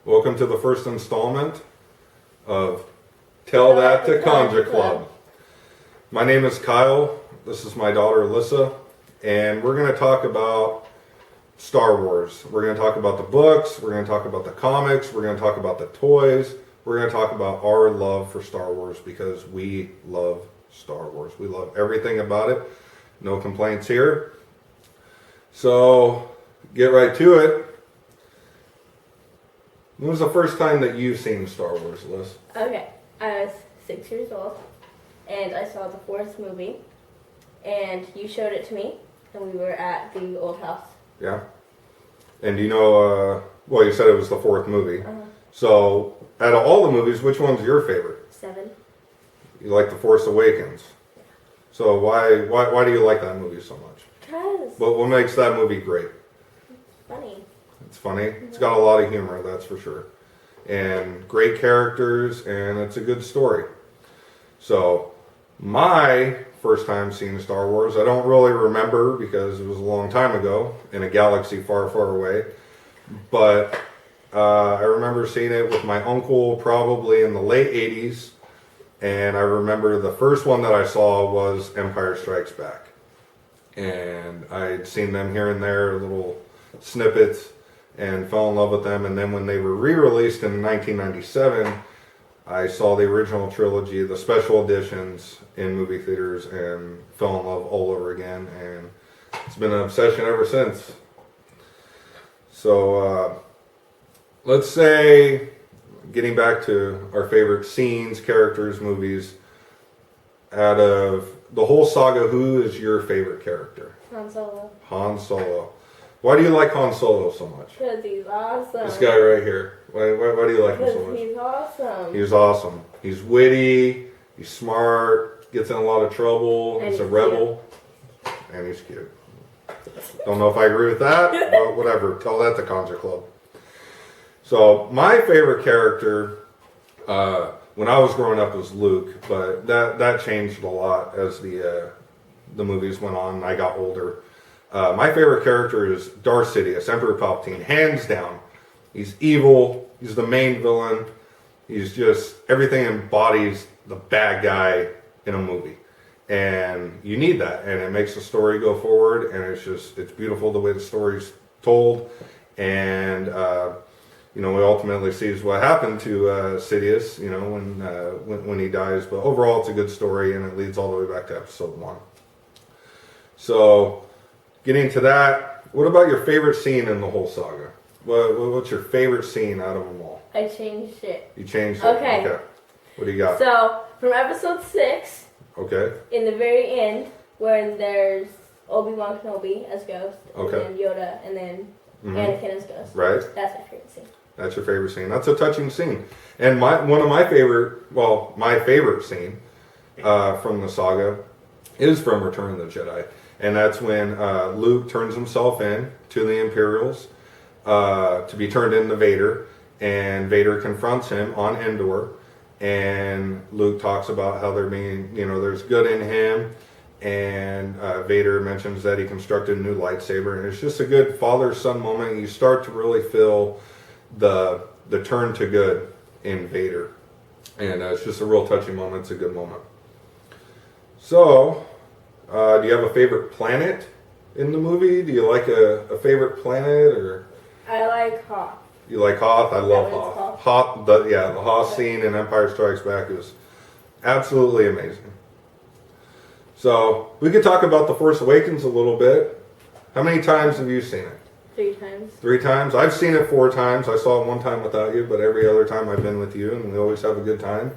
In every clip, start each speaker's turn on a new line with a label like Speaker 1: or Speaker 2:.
Speaker 1: Welcome to the first installment of Tell That to Kanjiklub. My name is Kyle. This is my daughter Alyssa, and we're going to talk about Star Wars. We're going to talk about the books, we're going to talk about the comics, we're going to talk about the toys, we're going to talk about our love for Star Wars because we love Star Wars. We love everything about it. No complaints here. So, get right to it. When was the first time that you've seen Star Wars, Liz?
Speaker 2: Okay, I was 6 years old, and I saw the fourth movie, and you showed it to me, and we were at the old house.
Speaker 1: Yeah. And you know, well, you said it was the fourth movie. So, out of all the movies, which one's your favorite?
Speaker 2: 7.
Speaker 1: You like The Force Awakens. So why do you like that movie so much?
Speaker 2: Because
Speaker 1: What makes that movie great?
Speaker 2: it's funny.
Speaker 1: It's funny. It's got a lot of humor, that's for sure. And great characters, and it's a good story. So, my first time seeing Star Wars, I don't really remember because it was a long time ago in a galaxy far, far away. But I remember seeing it with my uncle probably in the late 80s. And I remember the first one that I saw was Empire Strikes Back. And I'd seen them here and there, little snippets, and fell in love with them. And then when they were re-released in 1997, I saw the original trilogy, the special editions in movie theaters, and fell in love all over again. And it's been an obsession ever since. So let's say, getting back to our favorite scenes, characters, movies, out of the whole saga, who is your favorite character?
Speaker 2: Han Solo.
Speaker 1: Han Solo. Why do you like Han Solo so much?
Speaker 2: Because he's awesome.
Speaker 1: This guy right here. Why do you like him so
Speaker 2: Because
Speaker 1: much?
Speaker 2: he's awesome.
Speaker 1: He's awesome. He's witty, he's smart, gets in a lot of trouble,
Speaker 2: And
Speaker 1: he's a
Speaker 2: he's
Speaker 1: rebel, and he's cute. Don't know if I agree with that, but whatever. Tell that to Kanjiklub. So, my favorite character, when I was growing up, was Luke, but that changed a lot as the movies went on and I got older. My favorite character is Darth Sidious, Emperor Palpatine, hands down. He's evil, he's the main villain, he's just, everything embodies the bad guy in a movie. And you need that, and it makes the story go forward, and it's beautiful the way the story's told. And, we ultimately see what happened to Sidious, when he dies. But overall, it's a good story, and it leads all the way back to episode 1. So, getting to that, what about your favorite scene in the whole saga? What's your favorite scene out of them all?
Speaker 2: I changed it.
Speaker 1: You changed it?
Speaker 2: Okay.
Speaker 1: What do you got?
Speaker 2: So, from episode 6,
Speaker 1: Okay.
Speaker 2: in the very end, when there's Obi-Wan Kenobi as Ghost,
Speaker 1: Okay.
Speaker 2: and then Yoda, and then Anakin as Ghost.
Speaker 1: Right.
Speaker 2: That's my favorite scene.
Speaker 1: That's your favorite scene. That's a touching scene. And my favorite scene from the saga is from Return of the Jedi. And that's when Luke turns himself in to the Imperials to be turned into Vader. And Vader confronts him on Endor. And Luke talks about how there's good in him. And Vader mentions that he constructed a new lightsaber. And it's just a good father-son moment. You start to really feel the turn to good in Vader. And it's just a real touching moment. It's a good moment. So, do you have a favorite planet in the movie? Do you like a favorite planet, or?
Speaker 2: I like Hoth.
Speaker 1: You like Hoth? I love
Speaker 2: what it's
Speaker 1: Hoth.
Speaker 2: called?
Speaker 1: The Hoth scene in Empire Strikes Back is absolutely amazing. So, we could talk about The Force Awakens a little bit. How many times have you seen it?
Speaker 2: 3 times.
Speaker 1: 3 times? I've seen it 4 times. I saw it 1 time without you, but every other time I've been with you, and we always have a good time.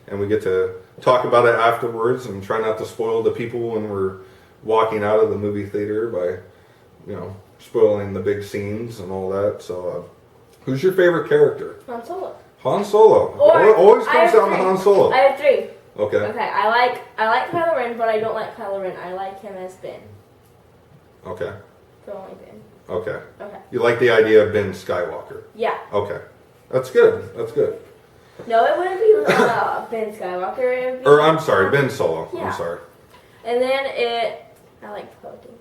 Speaker 1: And we get to talk about it afterwards and try not to spoil the people when we're walking out of the movie theater by, spoiling the big scenes and all that. So, who's your favorite character?
Speaker 2: Han Solo.
Speaker 1: Han Solo.
Speaker 2: Or,
Speaker 1: Always
Speaker 2: I
Speaker 1: comes
Speaker 2: have
Speaker 1: down to
Speaker 2: 3.
Speaker 1: Han Solo.
Speaker 2: I have 3.
Speaker 1: Okay.
Speaker 2: Okay, I like Kylo Ren, but I don't like Kylo Ren. I like him as Ben.
Speaker 1: Okay.
Speaker 2: So only Ben.
Speaker 1: Okay.
Speaker 2: Okay.
Speaker 1: You like the idea of Ben Skywalker.
Speaker 2: Yeah.
Speaker 1: Okay. That's good. That's good.
Speaker 2: No, it wouldn't be Ben Skywalker. It would be,
Speaker 1: Or, I'm sorry, Ben Solo.
Speaker 2: Yeah.
Speaker 1: I'm sorry.
Speaker 2: And then I like Poe too.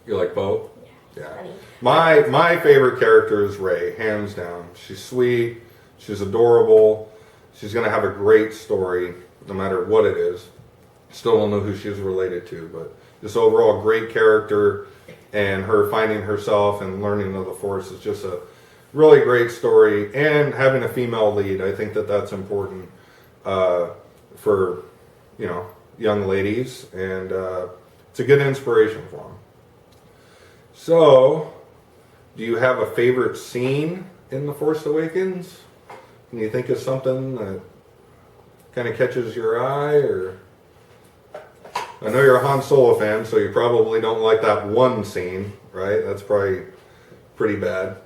Speaker 1: You like Poe?
Speaker 2: Yeah,
Speaker 1: Yeah.
Speaker 2: Honey.
Speaker 1: My favorite character is Rey, hands down. She's sweet. She's adorable. She's gonna have a great story, no matter what it is. Still don't know who she's related to, but this overall great character, and her finding herself and learning of the Force is just a really great story. And having a female lead, I think that's important for young ladies, and it's a good inspiration for them. So, do you have a favorite scene in The Force Awakens? Can you think of something that kind of catches your eye? Or I know you're a Han Solo fan, so you probably don't like that one scene, right? That's probably pretty bad.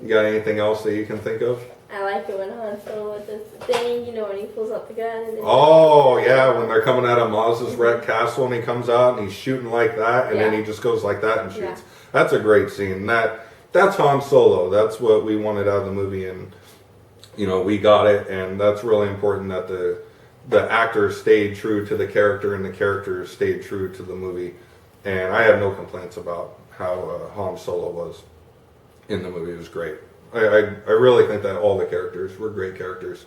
Speaker 1: You got anything else that you can think of?
Speaker 2: I like it when Han Solo with this thing, when he pulls up the gun. And
Speaker 1: Oh, yeah, when they're coming out of Maz's wrecked castle and he comes out and he's shooting like that, and then he just goes like that and shoots.
Speaker 2: Yeah.
Speaker 1: That's a great scene. That's Han Solo. That's what we wanted out of the movie, and we got it, and that's really important that the actor stayed true to the character and the character stayed true to the movie. And I have no complaints about how Han Solo was in the movie. It was great. I really think that all the characters were great characters,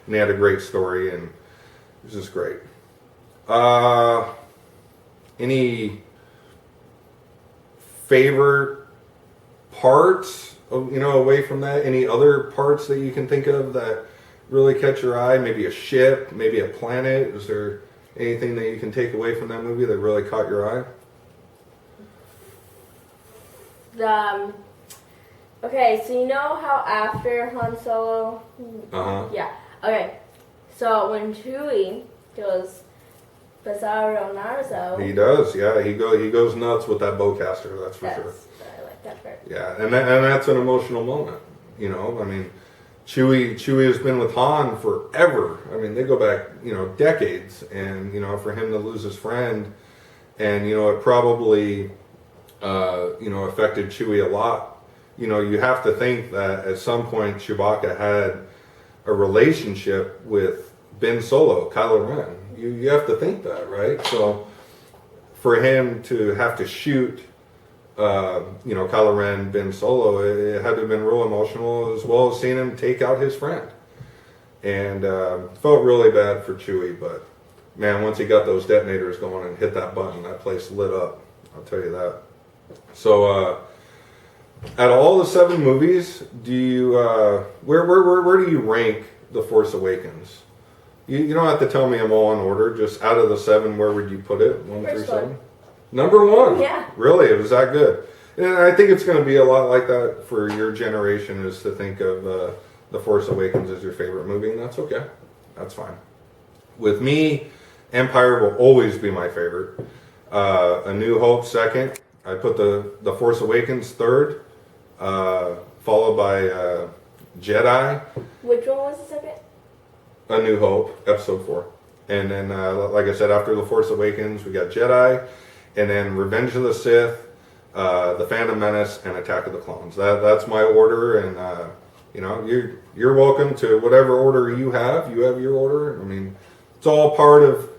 Speaker 1: and they had a great story, and it was just great. Any favorite parts of, away from that? Any other parts that you can think of that really catch your eye? Maybe a ship, maybe a planet. Is there anything that you can take away from that movie that really caught your eye?
Speaker 2: Okay, so you know how after Han Solo... Yeah. Okay, so when Chewie goes Bizarro Narzo...
Speaker 1: He does, yeah. He goes nuts with that bowcaster, that's for sure.
Speaker 2: I like that part.
Speaker 1: Yeah, and that's an emotional moment. I mean, Chewie has been with Han forever. I mean, they go back, decades. And, for him to lose his friend, and, it probably, affected Chewie a lot. You have to think that at some point Chewbacca had a relationship with Ben Solo, Kylo Ren. You have to think that, right? So for him to have to shoot, Kylo Ren, Ben Solo, it had to have been real emotional, as well as seeing him take out his friend. And felt really bad for Chewie, but man, once he got those detonators going and hit that button, that place lit up. I'll tell you that. So, out of all the 7 movies, do you where do you rank The Force Awakens? You don't have to tell me them all in order. Just out of the 7, where would you put it? 1 through 7. Number 1.
Speaker 2: Yeah.
Speaker 1: Really, it was that good. And I think it's going to be a lot like that for your generation, is to think of The Force Awakens as your favorite movie, and that's okay. That's fine. With me, Empire will always be my favorite. A New Hope second. I put the Force Awakens third. Followed by Jedi.
Speaker 2: Which one was the second?
Speaker 1: A New Hope, Episode 4. And then, like I said, after The Force Awakens, we got Jedi, and then Revenge of the Sith, The Phantom Menace, and Attack of the Clones. That's my order, and you're welcome to whatever order you have. You have your order. I mean, it's all part of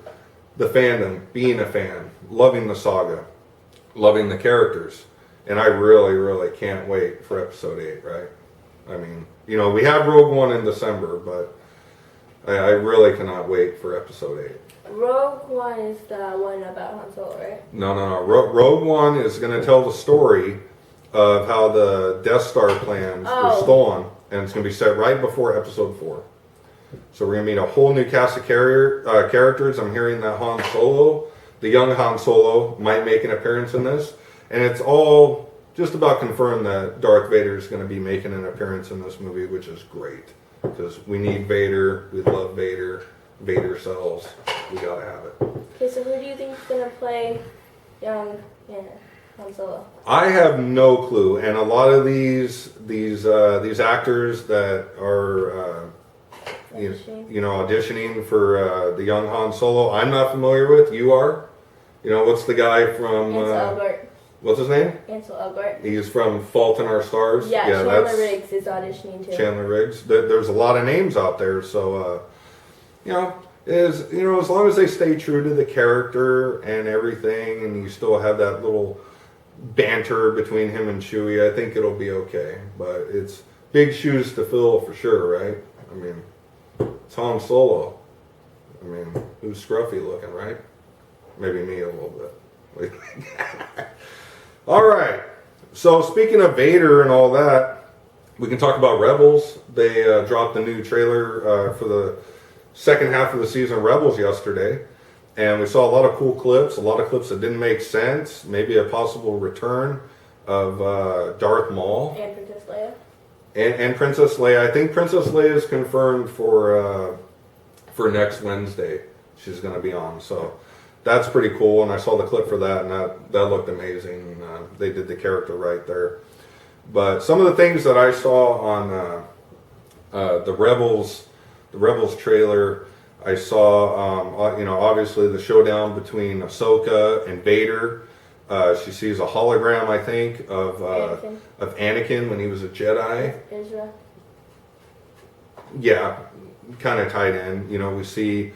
Speaker 1: the fandom, being a fan, loving the saga, loving the characters. And I really, really can't wait for Episode 8, right? I mean, we have Rogue One in December, but I really cannot wait for Episode 8.
Speaker 2: Rogue One is the one about Han Solo, right?
Speaker 1: No. Rogue One is going to tell the story of how the Death Star plans were stolen, and it's going to be set right before Episode 4. So we're going to meet a whole new cast of characters. I'm hearing that Han Solo, the young Han Solo, might make an appearance in this. And it's all just about confirmed that Darth Vader is going to be making an appearance in this movie, which is great. Because we need Vader, we love Vader, Vader sells, we gotta have it.
Speaker 2: Okay, so who do you think is going to play young Han Solo?
Speaker 1: I have no clue, and a lot of these actors that are auditioning for the young Han Solo, I'm not familiar with. You are? What's the guy from... What's his name?
Speaker 2: Ansel Elgort.
Speaker 1: He's from Fault in Our Stars.
Speaker 2: Yeah, Chandler Riggs is auditioning too.
Speaker 1: Chandler Riggs. There's a lot of names out there, so as long as they stay true to the character and everything, and you still have that little banter between him and Chewie, I think it'll be okay. But it's big shoes to fill for sure, right? I mean, it's Han Solo. I mean, who's scruffy looking, right? Maybe me a little bit. All right. So speaking of Vader and all that, we can talk about Rebels. They dropped a new trailer for the second half of the season of Rebels yesterday. And we saw a lot of cool clips, a lot of clips that didn't make sense. Maybe a possible return of Darth Maul.
Speaker 2: And Princess Leia.
Speaker 1: And Princess Leia. I think Princess Leia is confirmed for next Wednesday. She's going to be on. So that's pretty cool. And I saw the clip for that, and that looked amazing. They did the character right there. But some of the things that I saw on the Rebels trailer, I saw, obviously the showdown between Ahsoka and Vader. She sees a hologram, I think, of Anakin when he was a Jedi.
Speaker 2: Ezra.
Speaker 1: Yeah, kind of tied in. We see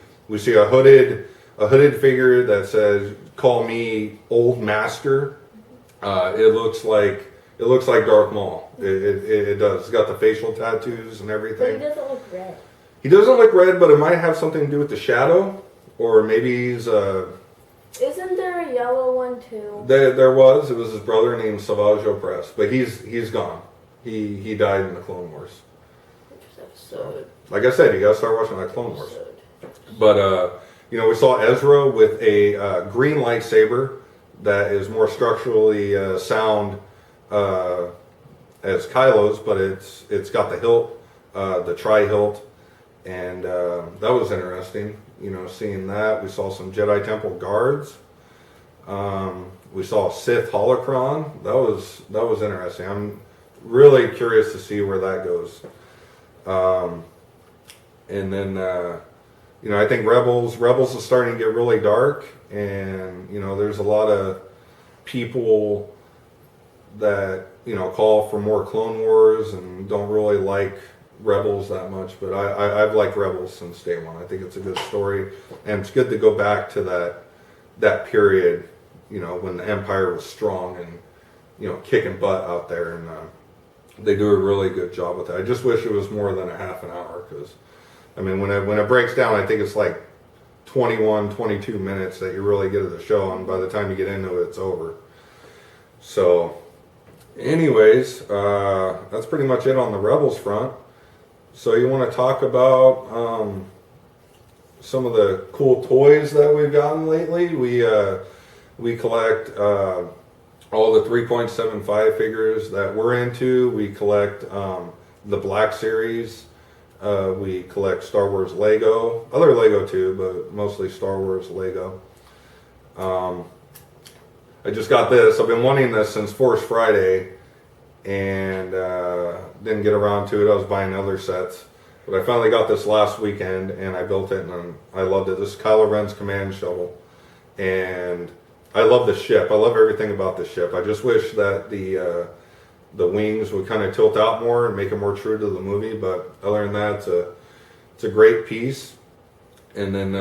Speaker 1: a hooded figure that says, "Call me Old Master." It looks like Darth Maul. It does. It's got the facial tattoos and everything.
Speaker 2: But he doesn't look red.
Speaker 1: He doesn't look red, but it might have something to do with the shadow, or maybe he's.
Speaker 2: Isn't there a yellow one too?
Speaker 1: There was. It was his brother named Savage Opress, but he's gone. He died in the Clone Wars.
Speaker 2: Which episode?
Speaker 1: Like I said, you gotta start watching that Clone Wars. But we saw Ezra with a green lightsaber that is more structurally sound as Kylo's, but it's got the hilt, the tri-hilt. And that was interesting, seeing that. We saw some Jedi Temple guards. We saw a Sith holocron. That was interesting. I'm really curious to see where that goes. And then, I think Rebels is starting to get really dark. And, there's a lot of people that, call for more Clone Wars and don't really like Rebels that much, but I've liked Rebels since day one. I think it's a good story, and it's good to go back to that period, when the Empire was strong and kicking butt out there, and they do a really good job with that. I just wish it was more than a half an hour, because when it breaks down, I think it's like 21, 22 minutes that you really get of the show, and by the time you get into it, it's over. So, anyways, that's pretty much it on the Rebels front. So you want to talk about some of the cool toys that we've gotten lately? We collect all the 3.75 figures that we're into. We collect the Black Series. We collect Star Wars Lego, other Lego too, but mostly Star Wars Lego. I just got this. I've been wanting this since Force Friday, and didn't get around to it. I was buying other sets, but I finally got this last weekend, and I built it, and I loved it. This is Kylo Ren's command shuttle, and I love the ship. I love everything about the ship. I just wish that the wings would kind of tilt out more and make it more true to the movie, but other than that, it's a great piece. And then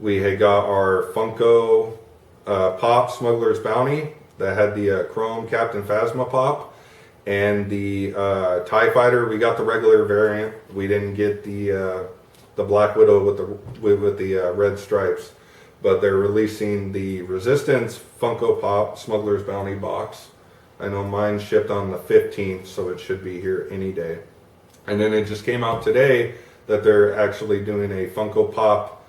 Speaker 1: we had got our Funko Pop Smuggler's Bounty that had the chrome Captain Phasma pop. And the TIE Fighter, we got the regular variant. We didn't get the Black Widow with the red stripes. But they're releasing the Resistance Funko Pop Smuggler's Bounty box. I know mine shipped on the 15th, so it should be here any day. And then it just came out today that they're actually doing a Funko Pop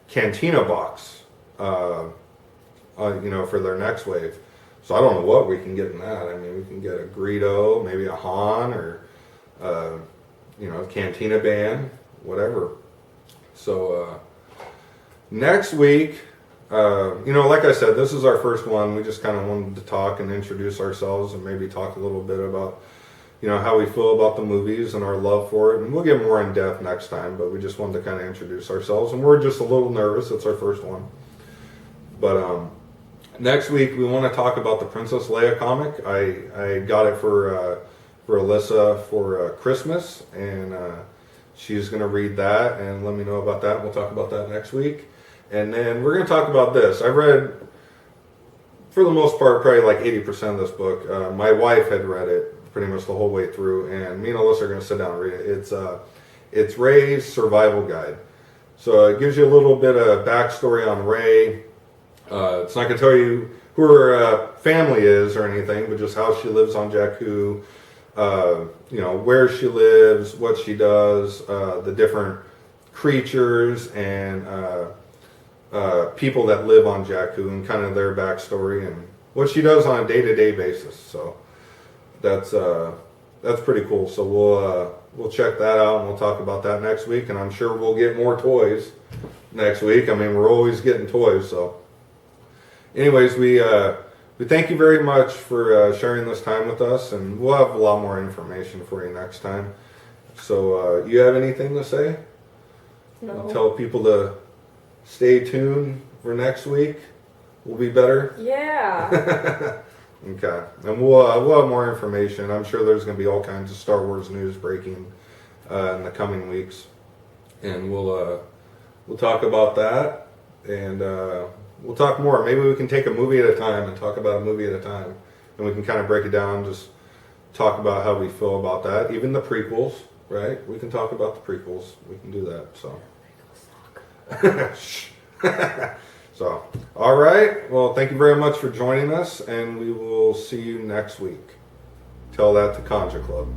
Speaker 1: Cantina box, for their next wave. So I don't know what we can get in that. We can get a Greedo, maybe a Han, or a Cantina band, whatever. So next week, like I said, this is our first one. We just kind of wanted to talk and introduce ourselves, and maybe talk a little bit about, how we feel about the movies and our love for it. And we'll get more in depth next time, but we just wanted to kind of introduce ourselves. And we're just a little nervous. It's our first one. But next week, we want to talk about the Princess Leia comic. I got it for Alyssa for Christmas, and she's going to read that and let me know about that. We'll talk about that next week. And then we're going to talk about this. I've read for the most part, probably like 80% of this book. My wife had read it pretty much the whole way through, and me and Alyssa are going to sit down and read it. It's Rey's survival guide. So it gives you a little bit of backstory on Rey. It's not going to tell you who her family is or anything, but just how she lives on Jakku, where she lives, what she does, the different creatures and people that live on Jakku, and kind of their backstory and what she does on a day-to-day basis. So that's pretty cool. So we'll check that out, and we'll talk about that next week. And I'm sure we'll get more toys next week. I mean, we're always getting toys. So, anyways, we thank you very much for sharing this time with us, and we'll have a lot more information for you next time. So, you have anything to say?
Speaker 2: No.
Speaker 1: I'll tell people to stay tuned for next week. We'll be better.
Speaker 2: Yeah.
Speaker 1: Okay, and we'll have more information. I'm sure there's going to be all kinds of Star Wars news breaking in the coming weeks, and we'll talk about that, and we'll talk more. Maybe we can take a movie at a time and talk about a movie at a time, and we can kind of break it down. Just talk about how we feel about that. Even the prequels, right? We can talk about the prequels. We can do that. So. So, all right. Well, thank you very much for joining us, and we will see you next week. Tell that to Kanjiklub.